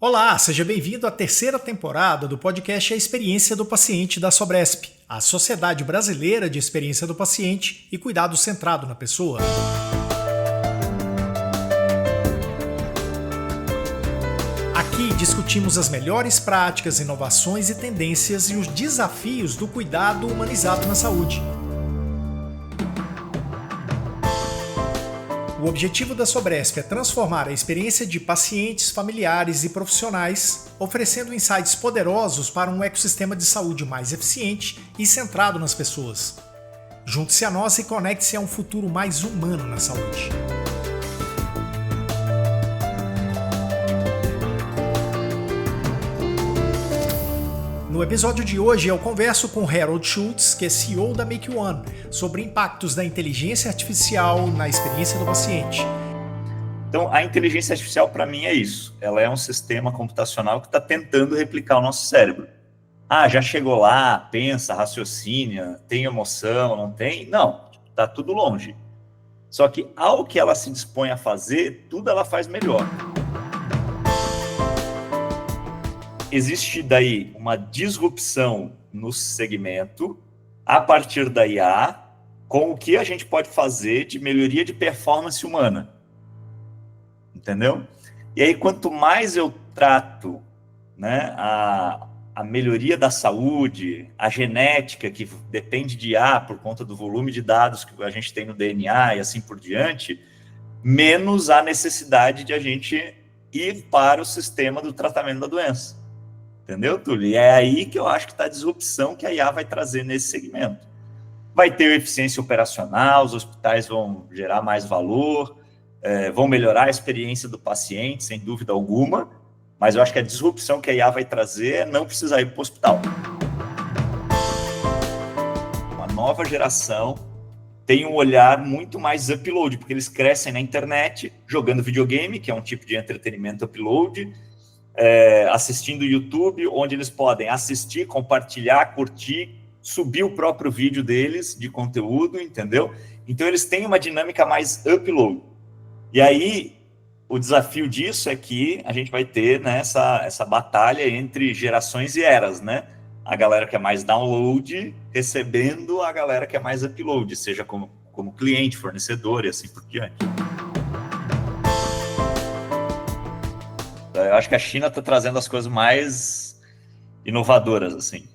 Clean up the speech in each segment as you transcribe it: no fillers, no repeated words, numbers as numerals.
Olá, seja bem-vindo à terceira temporada do podcast A Experiência do Paciente da Sobresp, a Sociedade Brasileira de Experiência do Paciente e Cuidado Centrado na Pessoa. Aqui discutimos as melhores práticas, inovações e tendências e os desafios do cuidado humanizado na saúde. O objetivo da Sobresp é transformar a experiência de pacientes, familiares e profissionais, oferecendo insights poderosos para um ecossistema de saúde mais eficiente e centrado nas pessoas. Junte-se a nós e conecte-se a um futuro mais humano na saúde. No episódio de hoje eu converso com Harold Schultz, que é CEO da MakeOne, sobre impactos da inteligência artificial na experiência do paciente. Então, a inteligência artificial, para mim, é isso. Ela é um sistema computacional que está tentando replicar o nosso cérebro. Já chegou lá, pensa, raciocina, tem emoção, não tem? Não, está tudo longe. Só que, ao que ela se dispõe a fazer, tudo ela faz melhor. Existe daí uma disrupção no segmento, a partir da IA, com o que a gente pode fazer de melhoria de performance humana. Entendeu? E aí, quanto mais eu trato, né, a melhoria da saúde, a genética, que depende de IA por conta do volume de dados que a gente tem no DNA e assim por diante, menos a necessidade de a gente ir para o sistema do tratamento da doença. Entendeu, Túlio? E é aí que eu acho que está a disrupção que a IA vai trazer nesse segmento. Vai ter eficiência operacional, os hospitais vão gerar mais valor, vão melhorar a experiência do paciente, sem dúvida alguma, mas eu acho que a disrupção que a IA vai trazer é não precisar ir para o hospital. Uma nova geração tem um olhar muito mais upload, porque eles crescem na internet, jogando videogame, que é um tipo de entretenimento upload, assistindo YouTube, onde eles podem assistir, compartilhar, curtir, subir o próprio vídeo deles de conteúdo, entendeu? Então, eles têm uma dinâmica mais upload. E aí, o desafio disso é que a gente vai ter, né, essa batalha entre gerações e eras, né? A galera que é mais download recebendo a galera que é mais upload, seja como cliente, fornecedor e assim por diante. Eu acho que a China está trazendo as coisas mais inovadoras, assim.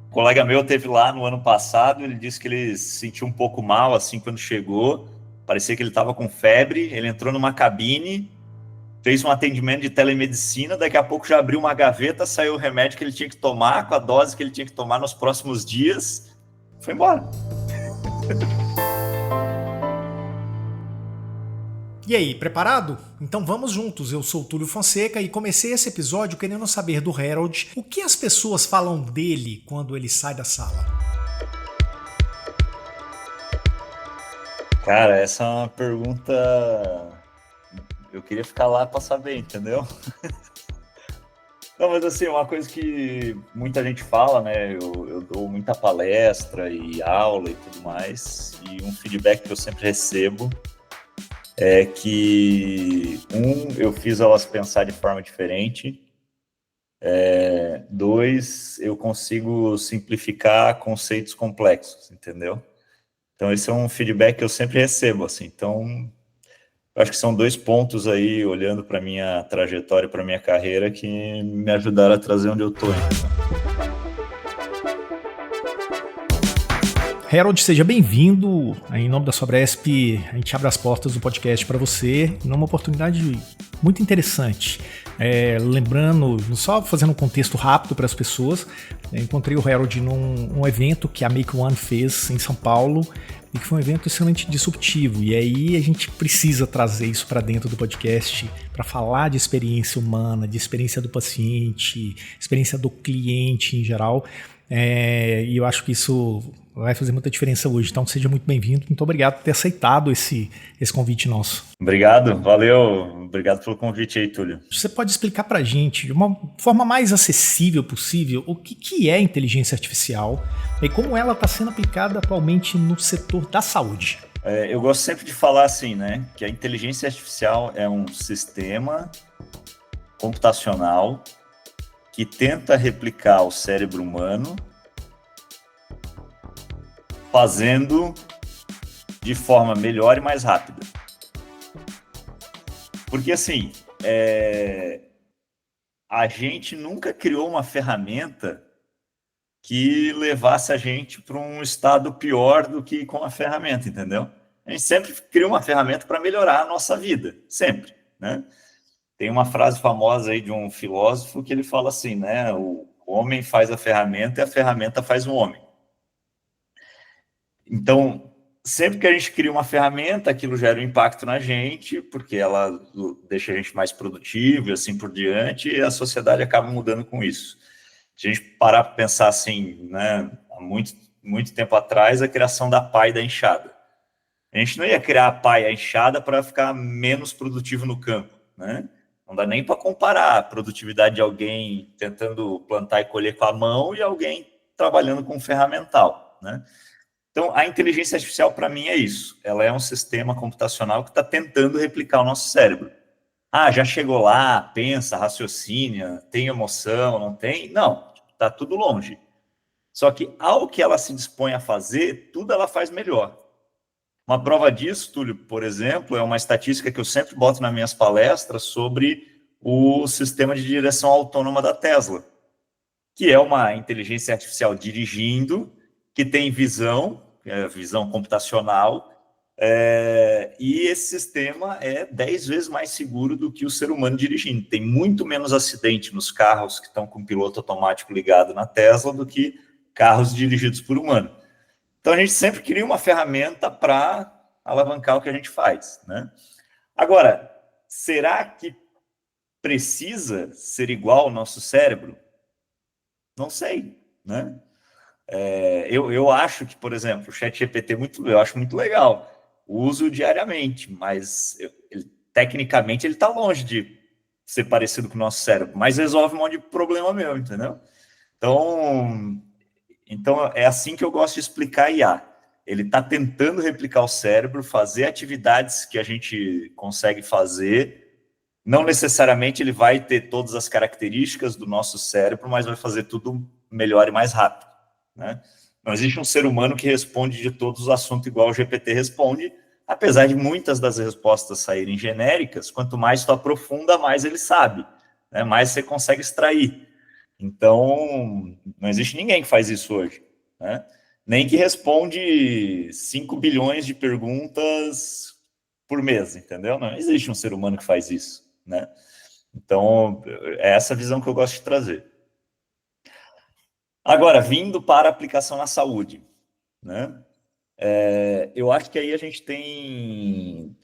Um colega meu teve lá no ano passado, ele disse que ele se sentiu um pouco mal, assim, quando chegou. Parecia que ele estava com febre, ele entrou numa cabine, fez um atendimento de telemedicina, daqui a pouco já abriu uma gaveta, saiu o remédio que ele tinha que tomar, com a dose que ele tinha que tomar nos próximos dias, foi embora. E aí, preparado? Então vamos juntos, eu sou o Túlio Fonseca e comecei esse episódio querendo saber do Harold o que as pessoas falam dele quando ele sai da sala. Cara, essa é uma pergunta... Eu queria ficar lá para saber, entendeu? Não, mas assim, uma coisa que muita gente fala, né? Eu dou muita palestra e aula e tudo mais, e um feedback que eu sempre recebo é que, eu fiz elas pensar de forma diferente, 2, eu consigo simplificar conceitos complexos, entendeu? Então, esse é um feedback que eu sempre recebo, assim. Então, eu acho que são 2 pontos aí, olhando para a minha trajetória, para a minha carreira, que me ajudaram a trazer onde eu estou. Harold, seja bem-vindo. Em nome da Sobresp, a gente abre as portas do podcast para você, numa oportunidade muito interessante. Lembrando, só fazendo um contexto rápido para as pessoas, encontrei o Harold num evento que a MakeOne fez em São Paulo, e que foi um evento extremamente disruptivo. E aí a gente precisa trazer isso para dentro do podcast, para falar de experiência humana, de experiência do paciente, experiência do cliente em geral. E eu acho que isso vai fazer muita diferença hoje. Então seja muito bem-vindo. Muito obrigado por ter aceitado esse convite nosso. Obrigado, valeu. Obrigado pelo convite aí, Túlio. Você pode explicar para a gente, de uma forma mais acessível possível, o que é inteligência artificial e como ela está sendo aplicada atualmente no setor da saúde? Eu gosto sempre de falar assim, né? Que a inteligência artificial é um sistema computacional que tenta replicar o cérebro humano, fazendo de forma melhor e mais rápida. Porque, assim, a gente nunca criou uma ferramenta que levasse a gente para um estado pior do que com a ferramenta, entendeu? A gente sempre cria uma ferramenta para melhorar a nossa vida, sempre, né? Tem uma frase famosa aí de um filósofo que ele fala assim, né? O homem faz a ferramenta e a ferramenta faz o homem. Então, sempre que a gente cria uma ferramenta, aquilo gera um impacto na gente, porque ela deixa a gente mais produtivo e assim por diante, e a sociedade acaba mudando com isso. Se a gente parar para pensar assim, né, há muito tempo atrás, a criação da pá e da enxada. A gente não ia criar a pá e a enxada para ficar menos produtivo no campo, né? Não dá nem para comparar a produtividade de alguém tentando plantar e colher com a mão e alguém trabalhando com ferramental, né? Então, a inteligência artificial, para mim, é isso. Ela é um sistema computacional que está tentando replicar o nosso cérebro. Ah, já chegou lá, pensa, raciocina, tem emoção, não tem? Não, está tudo longe. Só que, ao que ela se dispõe a fazer, tudo ela faz melhor. Uma prova disso, Túlio, por exemplo, é uma estatística que eu sempre boto nas minhas palestras sobre o sistema de direção autônoma da Tesla, que é uma inteligência artificial dirigindo, que tem visão computacional, e esse sistema é 10 vezes mais seguro do que o ser humano dirigindo. Tem muito menos acidente nos carros que estão com o piloto automático ligado na Tesla do que carros dirigidos por humano. Então, a gente sempre cria uma ferramenta para alavancar o que a gente faz, né? Agora, será que precisa ser igual ao nosso cérebro? Não sei, né? Eu acho que, por exemplo, o ChatGPT eu acho muito legal. Uso diariamente, mas tecnicamente ele está longe de ser parecido com o nosso cérebro, mas resolve um monte de problema meu, entendeu? Então é assim que eu gosto de explicar IA. Ele está tentando replicar o cérebro, fazer atividades que a gente consegue fazer. Não necessariamente ele vai ter todas as características do nosso cérebro, mas vai fazer tudo melhor e mais rápido, né? Não existe um ser humano que responde de todos os assuntos igual o GPT responde, apesar de muitas das respostas saírem genéricas. Quanto mais tu aprofunda, mais ele sabe, né? Mais você consegue extrair. Então, não existe ninguém que faz isso hoje, né? Nem que responde 5 bilhões de perguntas por mês, entendeu? Não existe um ser humano que faz isso, né? Então, é essa visão que eu gosto de trazer. Agora, vindo para a aplicação na saúde, né? Eu acho que aí a gente tem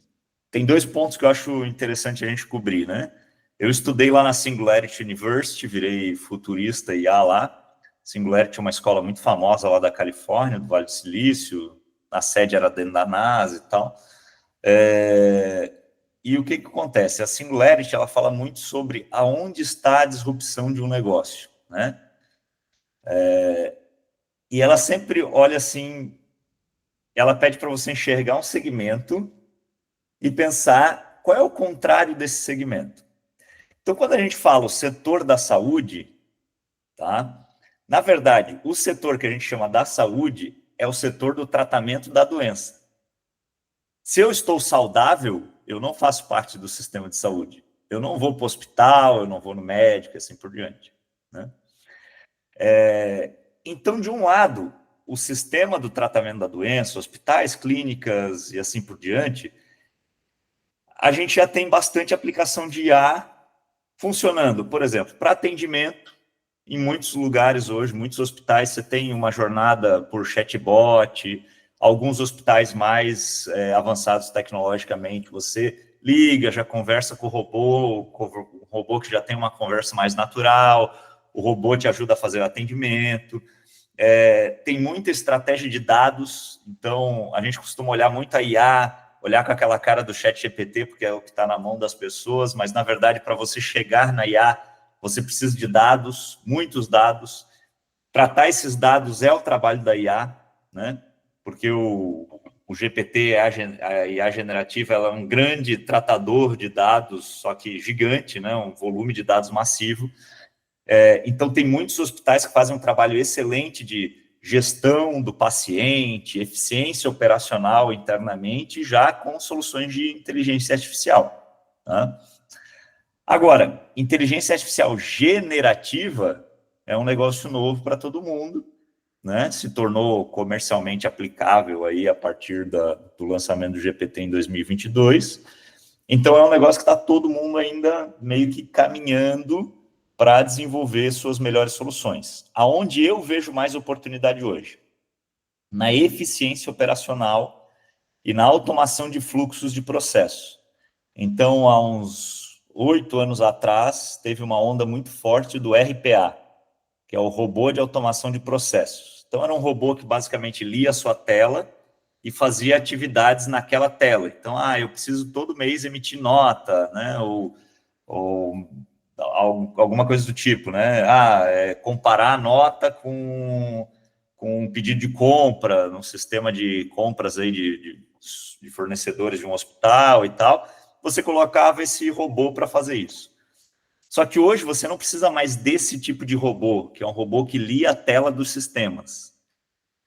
2 pontos que eu acho interessante a gente cobrir, né? Eu estudei lá na Singularity University, virei futurista IA lá. Singularity é uma escola muito famosa lá da Califórnia, do Vale do Silício, a sede era dentro da NASA e tal. E o que acontece? A Singularity, ela fala muito sobre aonde está a disrupção de um negócio, né? E ela sempre olha assim, ela pede para você enxergar um segmento e pensar qual é o contrário desse segmento. Então, quando a gente fala o setor da saúde, tá? Na verdade, o setor que a gente chama da saúde é o setor do tratamento da doença. Se eu estou saudável, eu não faço parte do sistema de saúde. Eu não vou para o hospital, eu não vou no médico, assim por diante, né? Então, de um lado, o sistema do tratamento da doença, hospitais, clínicas e assim por diante, a gente já tem bastante aplicação de IA funcionando. Por exemplo, para atendimento, em muitos lugares hoje, muitos hospitais, você tem uma jornada por chatbot, alguns hospitais mais avançados tecnologicamente, você liga, já conversa com o robô que já tem uma conversa mais natural, o robô te ajuda a fazer o atendimento. Tem muita estratégia de dados, então a gente costuma olhar muito a IA, olhar com aquela cara do ChatGPT, porque é o que está na mão das pessoas, mas na verdade, para você chegar na IA, você precisa de dados, muitos dados. Tratar esses dados é o trabalho da IA, né? Porque o o GPT, a IA generativa, ela é um grande tratador de dados, só que gigante, né? Um volume de dados massivo. Então, tem muitos hospitais que fazem um trabalho excelente de gestão do paciente, eficiência operacional internamente, já com soluções de inteligência artificial. Tá? Agora, inteligência artificial generativa é um negócio novo para todo mundo, né? Se tornou comercialmente aplicável aí a partir do lançamento do GPT em 2022. Então, é um negócio que está todo mundo ainda meio que caminhando para desenvolver suas melhores soluções. Aonde eu vejo mais oportunidade hoje? Na eficiência operacional e na automação de fluxos de processo. Então, há uns 8 anos atrás, teve uma onda muito forte do RPA, que é o robô de automação de processos. Então, era um robô que basicamente lia a sua tela e fazia atividades naquela tela. Então, eu preciso todo mês emitir nota, né? Ou alguma coisa do tipo, né? Comparar a nota com um pedido de compra, num sistema de compras aí de fornecedores de um hospital e tal. Você colocava esse robô para fazer isso. Só que hoje você não precisa mais desse tipo de robô, que é um robô que lia a tela dos sistemas.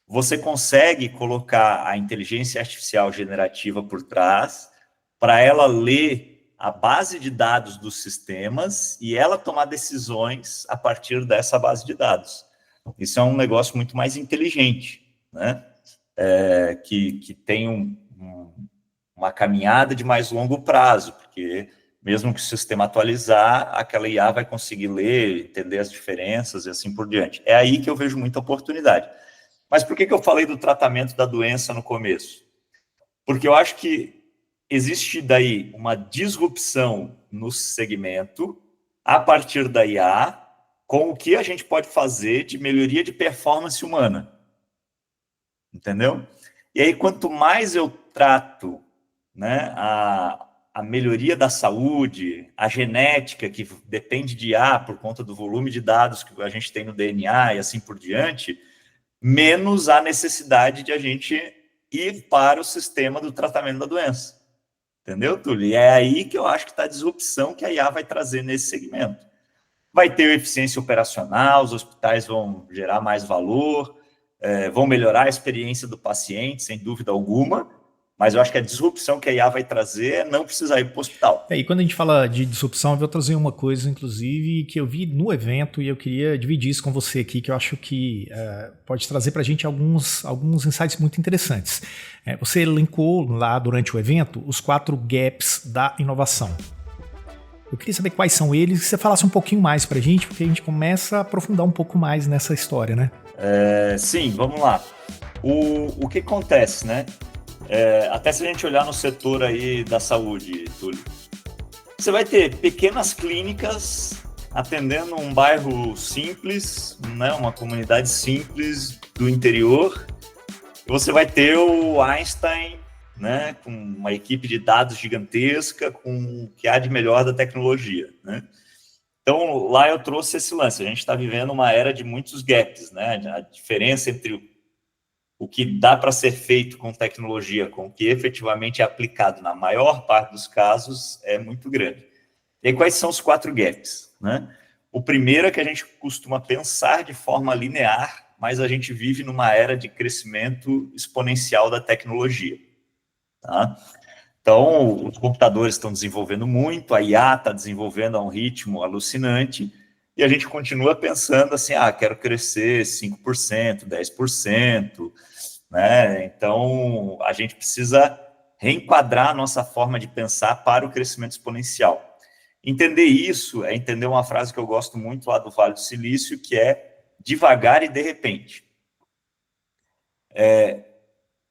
Você consegue colocar a inteligência artificial generativa por trás para ela ler a base de dados dos sistemas e ela tomar decisões a partir dessa base de dados. Isso é um negócio muito mais inteligente, né? Que tem uma caminhada de mais longo prazo, porque mesmo que o sistema atualizar, aquela IA vai conseguir ler, entender as diferenças e assim por diante. É aí que eu vejo muita oportunidade. Mas por que eu falei do tratamento da doença no começo? Porque eu acho que existe daí uma disrupção no segmento a partir da IA com o que a gente pode fazer de melhoria de performance humana. Entendeu? E aí, quanto mais eu trato, né, a melhoria da saúde, a genética, que depende de IA por conta do volume de dados que a gente tem no DNA e assim por diante, menos a necessidade de a gente ir para o sistema do tratamento da doença. Entendeu, Túlio? E é aí que eu acho que está a disrupção que a IA vai trazer nesse segmento. Vai ter eficiência operacional, os hospitais vão gerar mais valor, vão melhorar a experiência do paciente, sem dúvida alguma, mas eu acho que a disrupção que a IA vai trazer é não precisar ir para o hospital. E quando a gente fala de disrupção, eu vou trazer uma coisa, inclusive, que eu vi no evento e eu queria dividir isso com você aqui, que eu acho que pode trazer para a gente alguns insights muito interessantes. Você elencou lá durante o evento os 4 gaps da inovação. Eu queria saber quais são eles, que você falasse um pouquinho mais para a gente, porque a gente começa a aprofundar um pouco mais nessa história, né? Sim, vamos lá. O que acontece, né? Até se a gente olhar no setor aí da saúde, Túlio, você vai ter pequenas clínicas atendendo um bairro simples, né, uma comunidade simples do interior. Você vai ter o Einstein, né, com uma equipe de dados gigantesca, com o que há de melhor da tecnologia, né? Então, lá eu trouxe esse lance. A gente está vivendo uma era de muitos gaps, né? A diferença entre o que dá para ser feito com tecnologia, com o que efetivamente é aplicado na maior parte dos casos, é muito grande. E aí, quais são os 4 gaps, né? O primeiro é que a gente costuma pensar de forma linear, mas a gente vive numa era de crescimento exponencial da tecnologia. Tá? Então, os computadores estão desenvolvendo muito, a IA está desenvolvendo a um ritmo alucinante, e a gente continua pensando assim, quero crescer 5%, 10%, né? Então, a gente precisa reenquadrar a nossa forma de pensar para o crescimento exponencial. Entender isso é entender uma frase que eu gosto muito lá do Vale do Silício, que é devagar e de repente.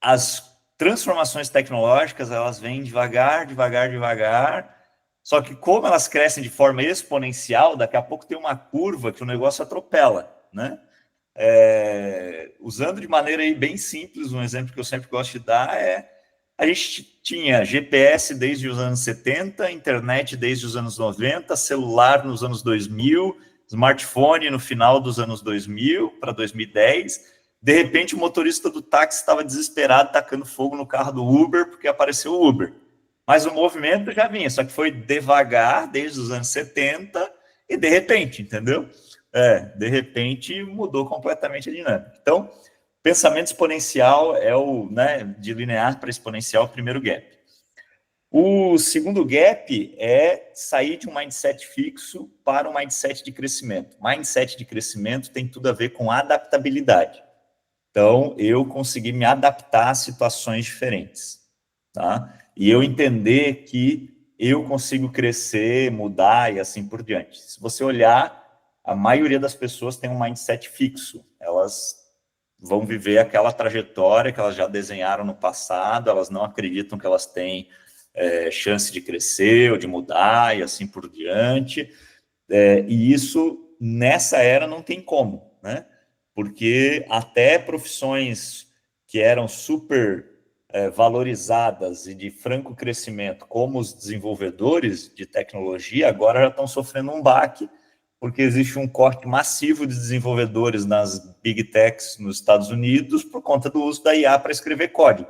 As transformações tecnológicas, elas vêm devagar, devagar, devagar, só que como elas crescem de forma exponencial, daqui a pouco tem uma curva que o negócio atropela, né? Usando de maneira aí bem simples, um exemplo que eu sempre gosto de dar a gente tinha GPS desde os anos 70, internet desde os anos 90, celular nos anos 2000, smartphone no final dos anos 2000 para 2010, De repente, o motorista do táxi estava desesperado, tacando fogo no carro do Uber, porque apareceu o Uber. Mas o movimento já vinha, só que foi devagar, desde os anos 70, e de repente, entendeu? De repente mudou completamente a dinâmica. Então, pensamento exponencial é de linear para exponencial, o primeiro gap. O segundo gap é sair de um mindset fixo para um mindset de crescimento. Mindset de crescimento tem tudo a ver com adaptabilidade. Então, eu consegui me adaptar a situações diferentes, tá? E eu entender que eu consigo crescer, mudar e assim por diante. Se você olhar, a maioria das pessoas tem um mindset fixo. Elas vão viver aquela trajetória que elas já desenharam no passado, elas não acreditam que elas têm chance de crescer ou de mudar e assim por diante. E isso, nessa era, não tem como, né? Porque até profissões que eram super valorizadas e de franco crescimento, como os desenvolvedores de tecnologia, agora já estão sofrendo um baque, porque existe um corte massivo de desenvolvedores nas big techs nos Estados Unidos por conta do uso da IA para escrever código.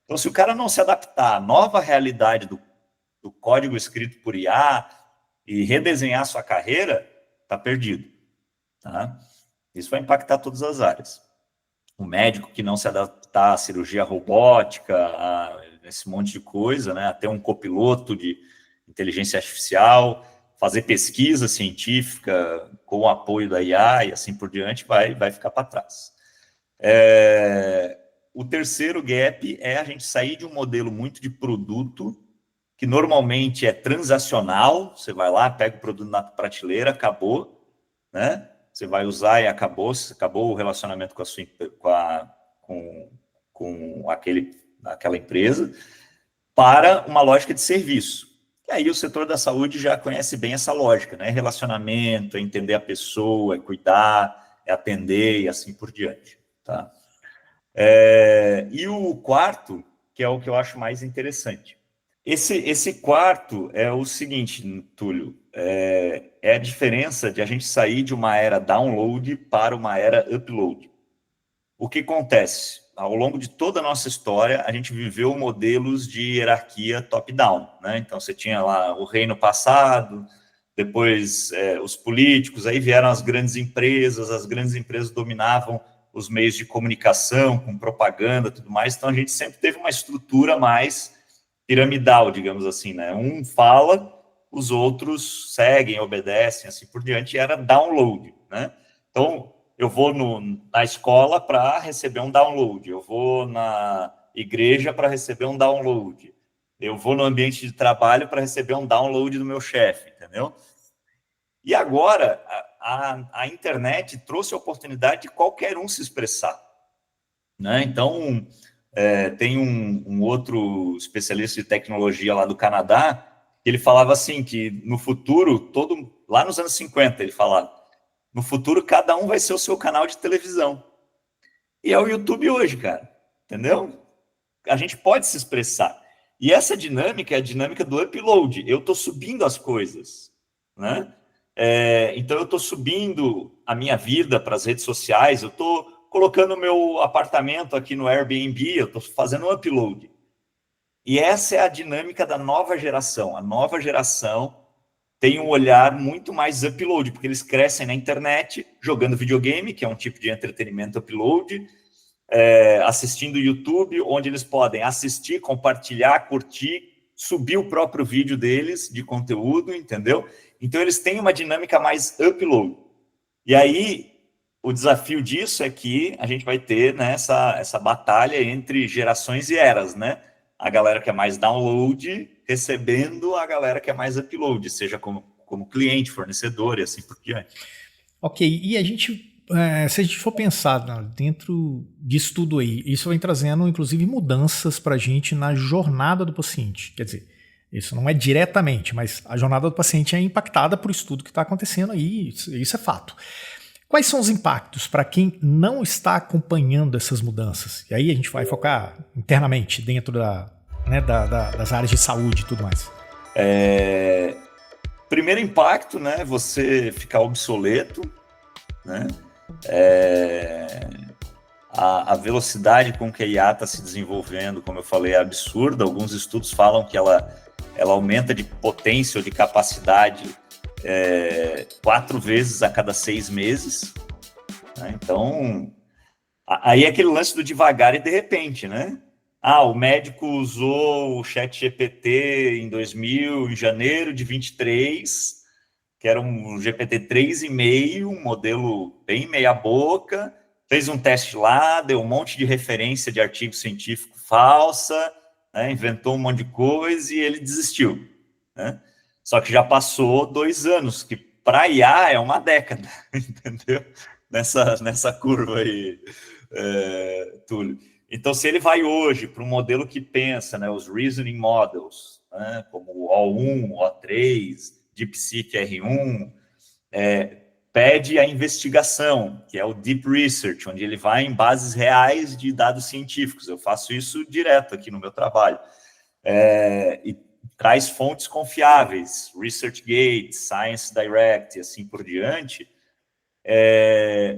Então, se o cara não se adaptar à nova realidade do código escrito por IA e redesenhar sua carreira, está perdido, tá? Isso vai impactar todas as áreas. O médico que não se adaptar à cirurgia robótica, a esse monte de coisa, né? Até um copiloto de inteligência artificial, fazer pesquisa científica com o apoio da IA e assim por diante, vai ficar para trás. O terceiro gap é a gente sair de um modelo muito de produto, que normalmente é transacional, você vai lá, pega o produto na prateleira, acabou, né? Você vai usar e acabou o relacionamento com aquela empresa, para uma lógica de serviço. E aí o setor da saúde já conhece bem essa lógica, né? Relacionamento, é entender a pessoa, é cuidar, é atender e assim por diante, tá? E o quarto, que é o que eu acho mais interessante. Esse quarto é o seguinte, Túlio, é a diferença de a gente sair de uma era download para uma era upload. O que acontece? Ao longo de toda a nossa história, a gente viveu modelos de hierarquia top-down, né? Então, você tinha lá o reino passado, depois os políticos, aí vieram as grandes empresas dominavam os meios de comunicação, com propaganda, tudo mais, então a gente sempre teve uma estrutura mais piramidal, digamos assim, né? Um fala, os outros seguem, obedecem, assim por diante, e era download, né? Então, eu vou na escola para receber um download, eu vou na igreja para receber um download, eu vou no ambiente de trabalho para receber um download do meu chefe, entendeu? E agora, a internet trouxe a oportunidade de qualquer um se expressar, né? Então, tem um outro especialista de tecnologia lá do Canadá, que ele falava assim, que no futuro, lá nos anos 50, ele falava, no futuro cada um vai ser o seu canal de televisão. E é o YouTube hoje, cara, entendeu? A gente pode se expressar. E essa dinâmica é a dinâmica do upload. Eu estou subindo as coisas, né? Então, eu estou subindo a minha vida para as redes sociais, eu estou colocando o meu apartamento aqui no Airbnb, eu estou fazendo um upload. E essa é a dinâmica da nova geração. A nova geração tem um olhar muito mais upload, porque eles crescem na internet, jogando videogame, que é um tipo de entretenimento upload, assistindo YouTube, onde eles podem assistir, compartilhar, curtir, subir o próprio vídeo deles de conteúdo, entendeu? Então, eles têm uma dinâmica mais upload. E aí, o desafio disso é que a gente vai ter, né, essa batalha entre gerações e eras, né? A galera que é mais download recebendo a galera que é mais upload, seja como cliente, fornecedor e assim por diante. Ok, e a gente, se a gente for pensar dentro disso tudo aí, isso vem trazendo, inclusive, mudanças para a gente na jornada do paciente. Quer dizer, isso não é diretamente, mas a jornada do paciente é impactada por isso tudo que está acontecendo aí, isso é fato. Quais são os impactos para quem não está acompanhando essas mudanças? E aí a gente vai focar internamente dentro das áreas de saúde e tudo mais. Primeiro impacto, né? Você ficar obsoleto, né? A velocidade com que a IA está se desenvolvendo, como eu falei, é absurda. Alguns estudos falam que ela aumenta de potência ou de capacidade 4 vezes a cada 6 meses. Né? Então, aí é aquele lance do devagar e de repente, né? O médico usou o ChatGPT em janeiro de 23, que era um GPT 3,5, um modelo bem meia boca, fez um teste lá, deu um monte de referência de artigo científico falsa, né? Inventou um monte de coisa e ele desistiu. Né? Só que já passou 2 anos, que para IA é uma década, entendeu? Nessa curva aí, Túlio. Então, se ele vai hoje para um modelo que pensa, né, os reasoning models, né, como o O1, O3, DeepSeek R1, pede a investigação, que é o Deep Research, onde ele vai em bases reais de dados científicos. Eu faço isso direto aqui no meu trabalho. E traz fontes confiáveis, ResearchGate, Science Direct e assim por diante,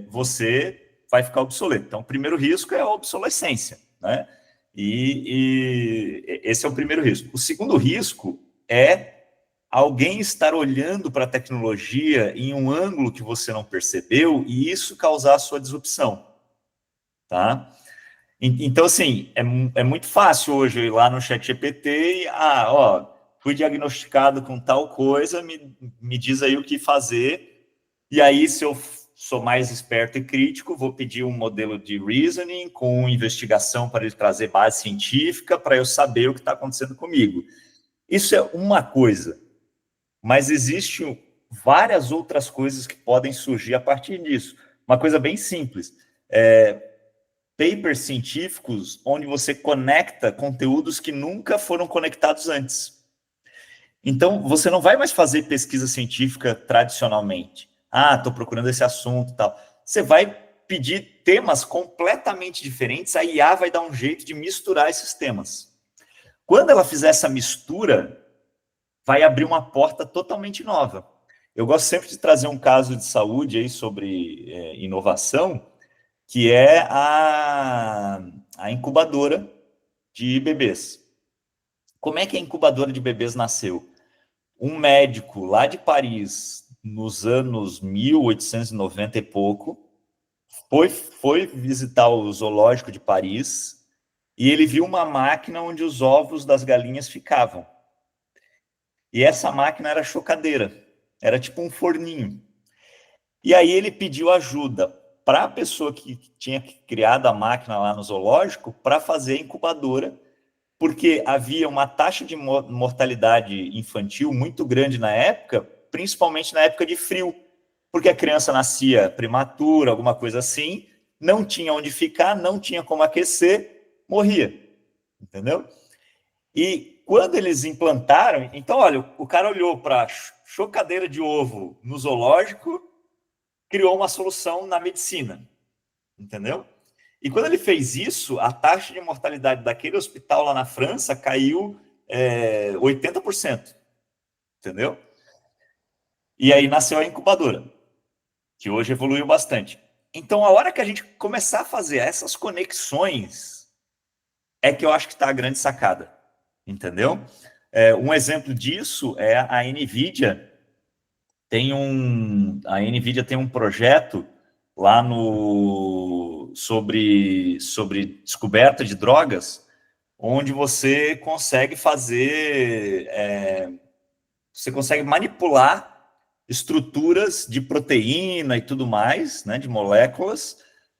você vai ficar obsoleto. Então, o primeiro risco é a obsolescência, né? E esse é o primeiro risco. O segundo risco é alguém estar olhando para a tecnologia em um ângulo que você não percebeu e isso causar a sua disrupção, tá? Então, assim, é muito fácil hoje eu ir lá no ChatGPT e, fui diagnosticado com tal coisa, me diz aí o que fazer, e aí, se eu sou mais esperto e crítico, vou pedir um modelo de reasoning com investigação para ele trazer base científica para eu saber o que está acontecendo comigo. Isso é uma coisa, mas existem várias outras coisas que podem surgir a partir disso. Uma coisa bem simples, papers científicos onde você conecta conteúdos que nunca foram conectados antes. Então, você não vai mais fazer pesquisa científica tradicionalmente. Estou procurando esse assunto e tal. Você vai pedir temas completamente diferentes, a IA vai dar um jeito de misturar esses temas. Quando ela fizer essa mistura, vai abrir uma porta totalmente nova. Eu gosto sempre de trazer um caso de saúde aí sobre inovação, que é a incubadora de bebês. Como é que a incubadora de bebês nasceu? Um médico lá de Paris, nos anos 1890 e pouco, foi visitar o zoológico de Paris e ele viu uma máquina onde os ovos das galinhas ficavam. E essa máquina era chocadeira, era tipo um forninho. E aí ele pediu ajuda para a pessoa que tinha criado a máquina lá no zoológico para fazer a incubadora, porque havia uma taxa de mortalidade infantil muito grande na época, principalmente na época de frio, porque a criança nascia prematura, alguma coisa assim, não tinha onde ficar, não tinha como aquecer, morria, entendeu? E quando eles implantaram, então, olha, o cara olhou para chocadeira de ovo no zoológico, criou uma solução na medicina, entendeu? E quando ele fez isso, a taxa de mortalidade daquele hospital lá na França caiu 80%, entendeu? E aí nasceu a incubadora, que hoje evoluiu bastante. Então, a hora que a gente começar a fazer essas conexões, é que eu acho que está a grande sacada, entendeu? Um exemplo disso é a NVIDIA. A NVIDIA tem um projeto lá sobre descoberta de drogas, onde você consegue você consegue manipular estruturas de proteína e tudo mais, né, de moléculas,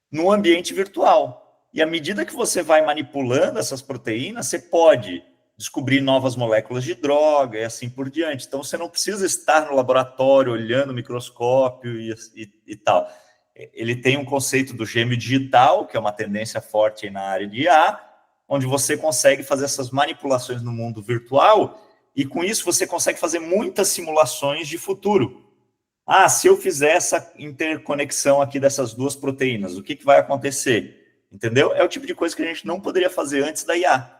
no ambiente virtual. E à medida que você vai manipulando essas proteínas, você pode descobrir novas moléculas de droga e assim por diante. Então, você não precisa estar no laboratório olhando o microscópio e tal. Ele tem um conceito do gêmeo digital, que é uma tendência forte na área de IA, onde você consegue fazer essas manipulações no mundo virtual e, com isso, você consegue fazer muitas simulações de futuro. Se eu fizer essa interconexão aqui dessas duas proteínas, o que vai acontecer? Entendeu? É o tipo de coisa que a gente não poderia fazer antes da IA.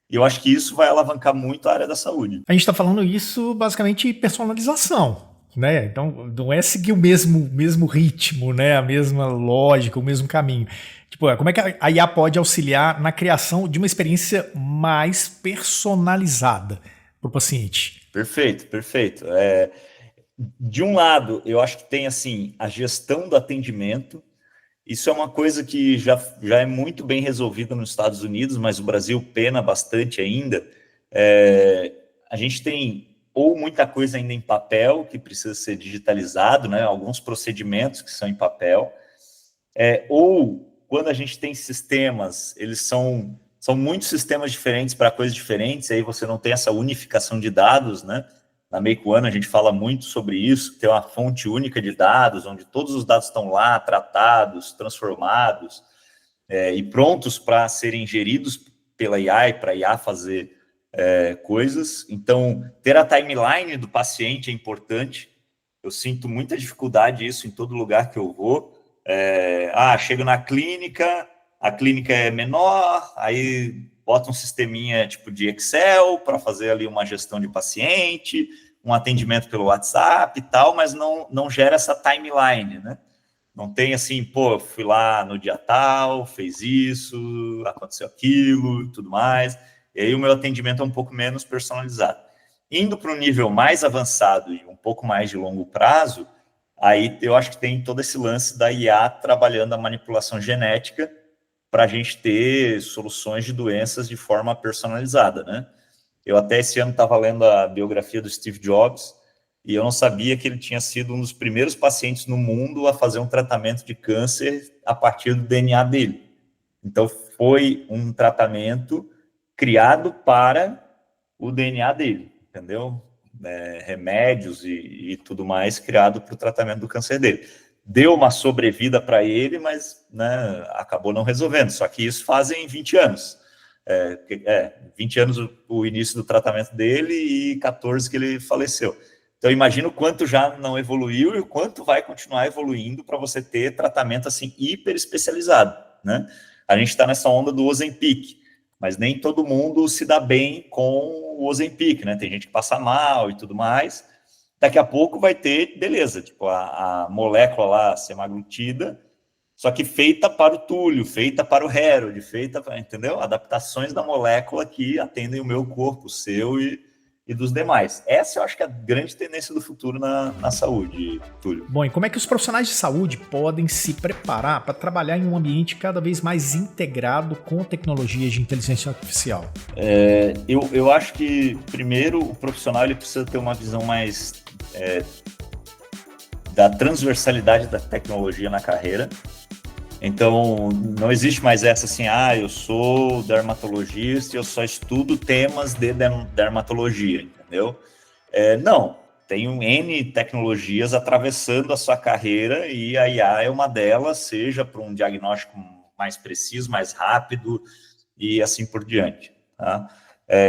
E eu acho que isso vai alavancar muito a área da saúde. A gente está falando isso basicamente personalização. né? Então, não é seguir o mesmo ritmo, né? A mesma lógica, o mesmo caminho. Tipo, como é que a IA pode auxiliar na criação de uma experiência mais personalizada para o paciente? Perfeito, perfeito. De um lado, eu acho que tem assim a gestão do atendimento. Isso é uma coisa que já é muito bem resolvida nos Estados Unidos, mas o Brasil pena bastante ainda. É, a gente tem ou muita coisa ainda em papel que precisa ser digitalizado, né? Alguns procedimentos que são em papel, ou quando a gente tem sistemas, eles são muitos sistemas diferentes para coisas diferentes, aí você não tem essa unificação de dados, né? Na Make One a gente fala muito sobre isso, ter uma fonte única de dados, onde todos os dados estão lá, tratados, transformados, e prontos para serem geridos pela IA e para a IA fazer coisas. Então, ter a timeline do paciente é importante. Eu sinto muita dificuldade isso em todo lugar que eu vou. Chego na clínica, a clínica é menor, aí bota um sisteminha tipo de Excel para fazer ali uma gestão de paciente, um atendimento pelo WhatsApp e tal, mas não gera essa timeline, né? Não tem assim, pô, fui lá no dia tal, fez isso, aconteceu aquilo, tudo mais. E aí o meu atendimento é um pouco menos personalizado. Indo para um nível mais avançado e um pouco mais de longo prazo, aí eu acho que tem todo esse lance da IA trabalhando a manipulação genética para a gente ter soluções de doenças de forma personalizada, né? Eu até esse ano estava lendo a biografia do Steve Jobs e eu não sabia que ele tinha sido um dos primeiros pacientes no mundo a fazer um tratamento de câncer a partir do DNA dele. Então, foi um tratamento criado para o DNA dele, entendeu? Remédios e tudo mais criado para o tratamento do câncer dele. Deu uma sobrevida para ele, mas né, acabou não resolvendo. Só que isso fazem 20 anos. 20 anos o início do tratamento dele e 14 que ele faleceu. Então, imagina o quanto já não evoluiu e o quanto vai continuar evoluindo para você ter tratamento assim hiper especializado, né? A gente está nessa onda do Ozempic, mas nem todo mundo se dá bem com o Ozempic, né? Tem gente que passa mal e tudo mais. Daqui a pouco vai ter, beleza, tipo a molécula lá, semaglutida, só que feita para o Túlio, feita para o Harold, feita para, entendeu? Adaptações da molécula que atendem o meu corpo, o seu e dos demais. Essa eu acho que é a grande tendência do futuro na saúde, Túlio. Bom, e como é que os profissionais de saúde podem se preparar para trabalhar em um ambiente cada vez mais integrado com tecnologias de inteligência artificial? Eu acho que, primeiro, o profissional ele precisa ter uma visão mais da transversalidade da tecnologia na carreira. Então, não existe mais essa assim, eu sou dermatologista e eu só estudo temas de dermatologia, entendeu? Não, tem N tecnologias atravessando a sua carreira e a IA é uma delas, seja para um diagnóstico mais preciso, mais rápido e assim por diante. Tá?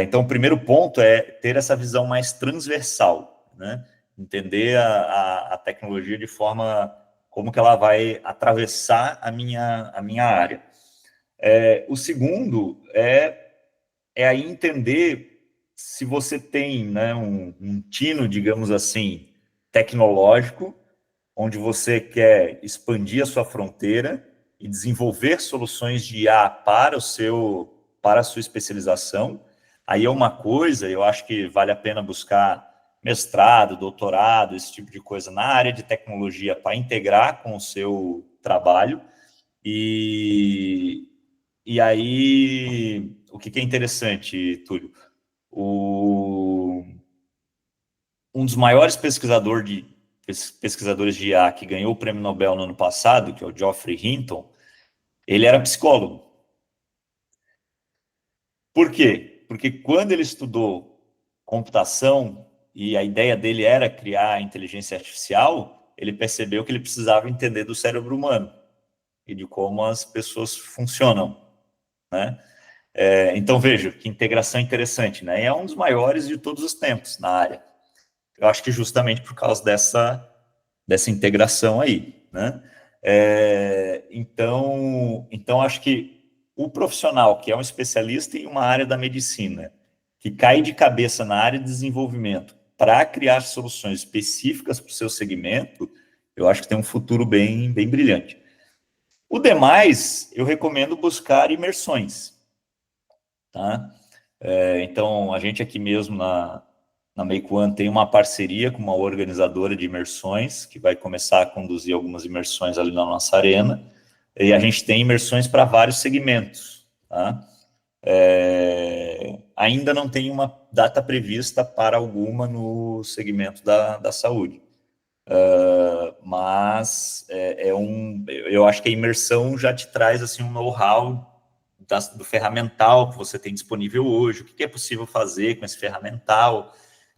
Então, o primeiro ponto é ter essa visão mais transversal, né? Entender a tecnologia de forma como que ela vai atravessar a minha área. O segundo é aí entender se você tem, né, um tino, digamos assim, tecnológico, onde você quer expandir a sua fronteira e desenvolver soluções de IA para a sua especialização. Aí é uma coisa, eu acho que vale a pena buscar mestrado, doutorado, esse tipo de coisa na área de tecnologia para integrar com o seu trabalho. E aí, o que é interessante, Túlio? Um dos maiores pesquisadores de IA que ganhou o prêmio Nobel no ano passado, que é o Geoffrey Hinton, ele era psicólogo. Por quê? Porque quando ele estudou computação e a ideia dele era criar inteligência artificial, ele percebeu que ele precisava entender do cérebro humano e de como as pessoas funcionam, né? Então, veja, que integração interessante, né? E é um dos maiores de todos os tempos na área. Eu acho que justamente por causa dessa integração aí, né? Então, acho que o profissional que é um especialista em uma área da medicina, que cai de cabeça na área de desenvolvimento para criar soluções específicas para o seu segmento, eu acho que tem um futuro bem brilhante. O demais, eu recomendo buscar imersões, tá? Então, a gente aqui mesmo na Make One tem uma parceria com uma organizadora de imersões, que vai começar a conduzir algumas imersões ali na nossa arena, e a gente tem imersões para vários segmentos, tá? Ainda não tem uma data prevista para alguma no segmento da saúde. Mas eu acho que a imersão já te traz assim, um know-how do ferramental que você tem disponível hoje, o que é possível fazer com esse ferramental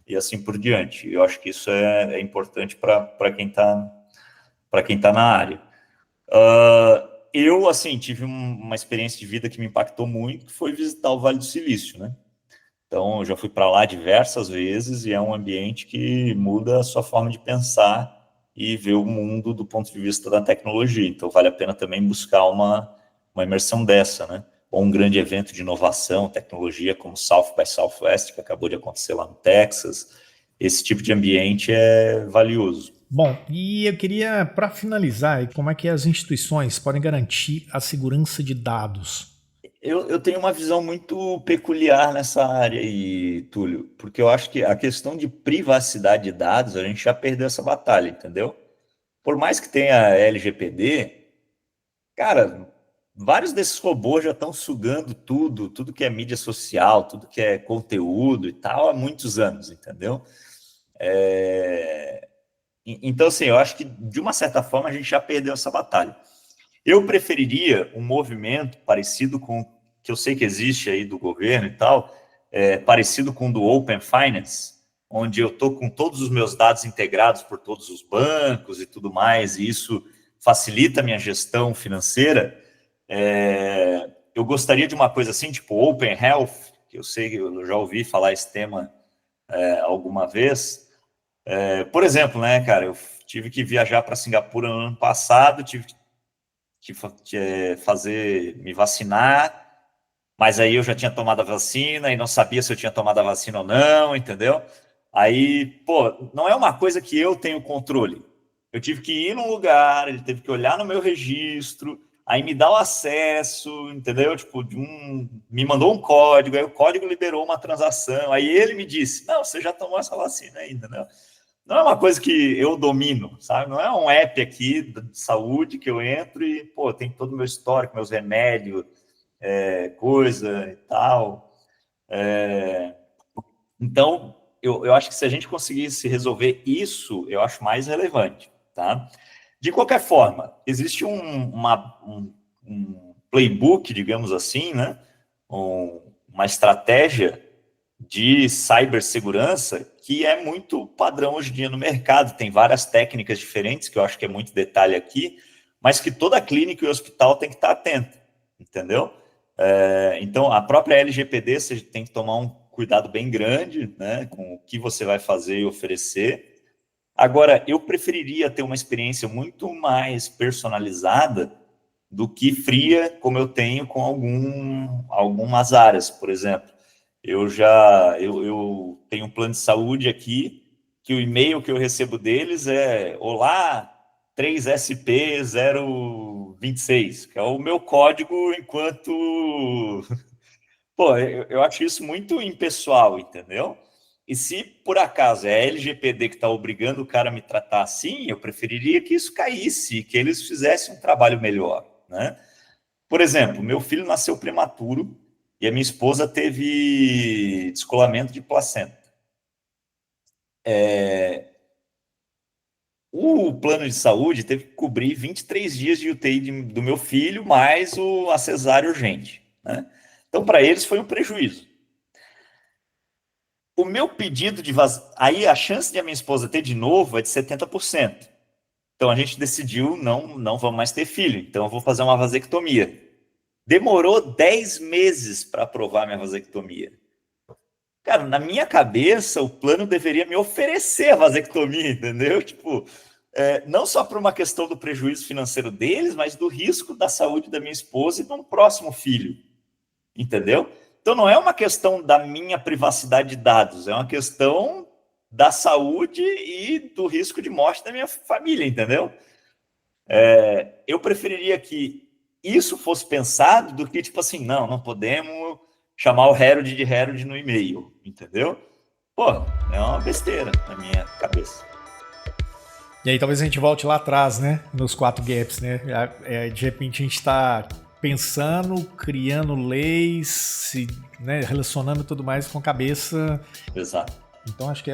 e assim por diante. Eu acho que isso é importante para quem tá na área. Eu, assim, tive uma experiência de vida que me impactou muito, que foi visitar o Vale do Silício, né? Então, eu já fui para lá diversas vezes e é um ambiente que muda a sua forma de pensar e ver o mundo do ponto de vista da tecnologia. Então, vale a pena também buscar uma imersão dessa, né? Ou um grande evento de inovação, tecnologia, como South by Southwest, que acabou de acontecer lá no Texas. Esse tipo de ambiente é valioso. Bom, e eu queria, para finalizar, como é que as instituições podem garantir a segurança de dados? Eu tenho uma visão muito peculiar nessa área aí, Túlio, porque eu acho que a questão de privacidade de dados, a gente já perdeu essa batalha, entendeu? Por mais que tenha LGPD, cara, vários desses robôs já estão sugando tudo que é mídia social, tudo que é conteúdo e tal, há muitos anos, entendeu? Então, assim, eu acho que, de uma certa forma, a gente já perdeu essa batalha. Eu preferiria um movimento parecido com, que eu sei que existe aí do governo e tal, parecido com o do Open Finance, onde eu estou com todos os meus dados integrados por todos os bancos e tudo mais, e isso facilita a minha gestão financeira. Eu gostaria de uma coisa assim, tipo Open Health, que eu sei que eu já ouvi falar esse tema alguma vez. Por exemplo, né, cara, eu tive que viajar para Singapura no ano passado, tive que me vacinar, mas aí eu já tinha tomado a vacina e não sabia se eu tinha tomado a vacina ou não, entendeu? Aí, pô, não é uma coisa que eu tenho controle. Eu tive que ir num lugar, ele teve que olhar no meu registro, aí me dar o acesso, entendeu? Tipo, me mandou um código, aí o código liberou uma transação, aí ele me disse, não, você já tomou essa vacina ainda, né? Não é uma coisa que eu domino, sabe? Não é um app aqui de saúde que eu entro e, pô, tem todo o meu histórico, meus remédios, coisa e tal. Então, eu acho que se a gente conseguisse resolver isso, eu acho mais relevante, tá? De qualquer forma, existe um playbook, digamos assim, né? Uma estratégia de cibersegurança que é muito padrão hoje em dia no mercado. Tem várias técnicas diferentes, que eu acho que é muito detalhe aqui, mas que toda clínica e hospital tem que estar atento, entendeu? Então, a própria LGPD, você tem que tomar um cuidado bem grande, né, com o que você vai fazer e oferecer. Agora, eu preferiria ter uma experiência muito mais personalizada do que fria, como eu tenho com algumas áreas, por exemplo. Eu tenho um plano de saúde aqui, que o e-mail que eu recebo deles é olá, 3SP026, que é o meu código enquanto... Pô, eu acho isso muito impessoal, entendeu? E se por acaso é a LGPD que está obrigando o cara a me tratar assim, eu preferiria que isso caísse, que eles fizessem um trabalho melhor, né? Por exemplo, meu filho nasceu prematuro e a minha esposa teve descolamento de placenta. O plano de saúde teve que cobrir 23 dias de UTI do meu filho, mais a cesárea urgente, né? Então, para eles foi um prejuízo. O meu pedido de aí a chance de a minha esposa ter de novo é de 70%. Então a gente decidiu não vamos mais ter filho, então eu vou fazer uma vasectomia. Demorou 10 meses para aprovar minha vasectomia. Cara, na minha cabeça, o plano deveria me oferecer a vasectomia, entendeu? Tipo, não só por uma questão do prejuízo financeiro deles, mas do risco da saúde da minha esposa e de um próximo filho, entendeu? Então, não é uma questão da minha privacidade de dados, é uma questão da saúde e do risco de morte da minha família, entendeu? Eu preferiria que isso fosse pensado do que, tipo assim, não podemos chamar o Herald de Herald no e-mail, entendeu? Pô, é uma besteira na minha cabeça. E aí talvez a gente volte lá atrás, né? Nos 4 gaps, né? De repente a gente está pensando, criando leis, né, relacionando tudo mais com a cabeça. Exato. Então acho que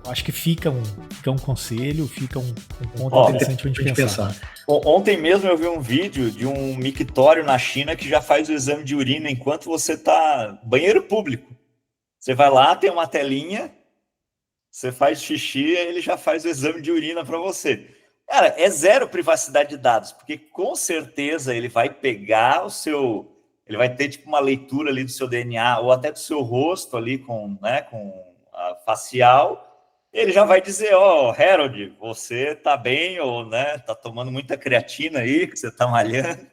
acho que fica um conselho, fica um ponto interessante pra gente pensar. Ontem mesmo eu vi um vídeo de um mictório na China que já faz o exame de urina enquanto você tá banheiro público. Você vai lá, tem uma telinha, você faz xixi e ele já faz o exame de urina para você. Cara, é zero privacidade de dados, porque com certeza ele vai pegar ele vai ter tipo uma leitura ali do seu DNA ou até do seu rosto ali com a facial. Ele já vai dizer, Harold, você tá bem ou, né, tá tomando muita creatina aí, que você tá malhando.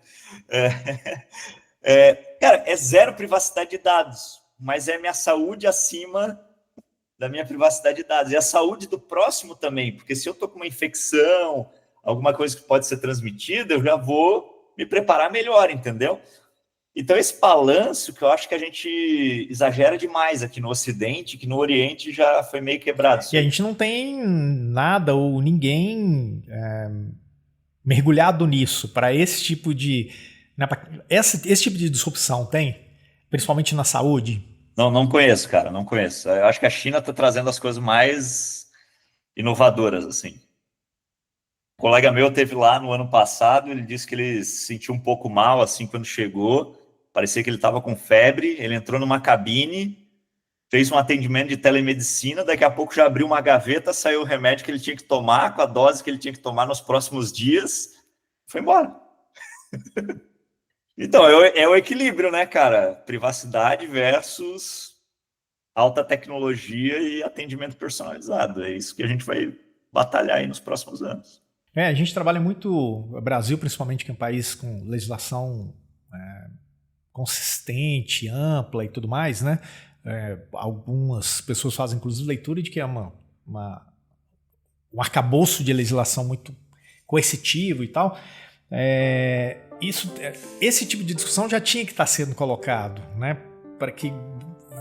Cara, é zero privacidade de dados, mas é minha saúde acima da minha privacidade de dados. E a saúde do próximo também, porque se eu tô com uma infecção, alguma coisa que pode ser transmitida, eu já vou me preparar melhor, entendeu? Então, esse balanço que eu acho que a gente exagera demais aqui no Ocidente, que no Oriente já foi meio quebrado. E a gente não tem nada ou ninguém mergulhado nisso para esse tipo de... Né, esse tipo de disrupção tem? Principalmente na saúde? Não conheço, cara, não conheço. Eu acho que a China está trazendo as coisas mais inovadoras, assim. Um colega meu teve lá no ano passado, ele disse que ele se sentiu um pouco mal, assim, quando chegou. Parecia que ele estava com febre, ele entrou numa cabine, fez um atendimento de telemedicina, daqui a pouco já abriu uma gaveta, saiu o remédio que ele tinha que tomar, com a dose que ele tinha que tomar nos próximos dias, foi embora. Então, é o equilíbrio, né, cara? Privacidade versus alta tecnologia e atendimento personalizado. É isso que a gente vai batalhar aí nos próximos anos. A gente trabalha muito, o Brasil principalmente, que é um país com legislação consistente, ampla e tudo mais, né? Algumas pessoas fazem inclusive leitura de que é um arcabouço de legislação muito coercitivo e tal. Esse tipo de discussão já tinha que estar sendo colocado, né? Para que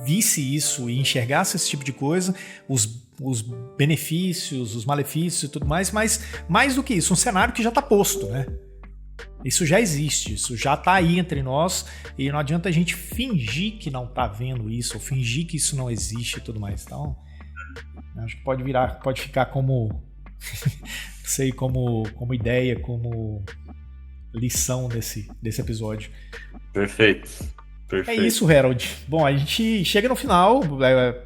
visse isso e enxergasse esse tipo de coisa, os benefícios, os malefícios e tudo mais, mas mais do que isso, um cenário que já está posto, né? Isso já existe, isso já está aí entre nós e não adianta a gente fingir que não está vendo isso ou fingir que isso não existe e tudo mais. Então, acho que pode ficar como sei, como ideia, como lição desse episódio. Perfeito. É isso, Harold. Bom, a gente chega no final.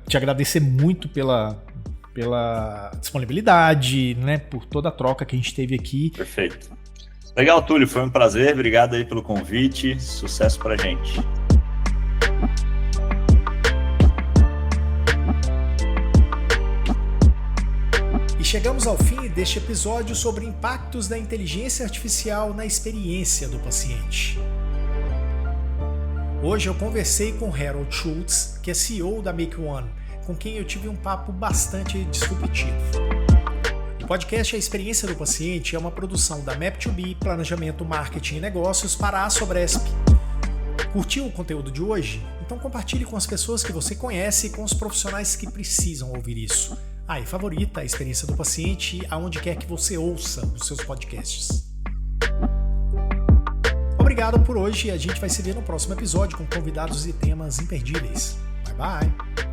Te agradecer muito pela disponibilidade, né, por toda a troca que a gente teve aqui. Perfeito. Legal, Túlio, foi um prazer. Obrigado aí pelo convite. Sucesso pra gente. E chegamos ao fim deste episódio sobre impactos da inteligência artificial na experiência do paciente. Hoje eu conversei com Harold Schultz, que é CEO da MakeOne, com quem eu tive um papo bastante disruptivo. O podcast A Experiência do Paciente é uma produção da Map2B, Planejamento, Marketing e Negócios para a Sobresp. Curtiu o conteúdo de hoje? Então compartilhe com as pessoas que você conhece e com os profissionais que precisam ouvir isso. E favorita A Experiência do Paciente aonde quer que você ouça os seus podcasts. Obrigado por hoje e a gente vai se ver no próximo episódio com convidados e temas imperdíveis. Bye bye!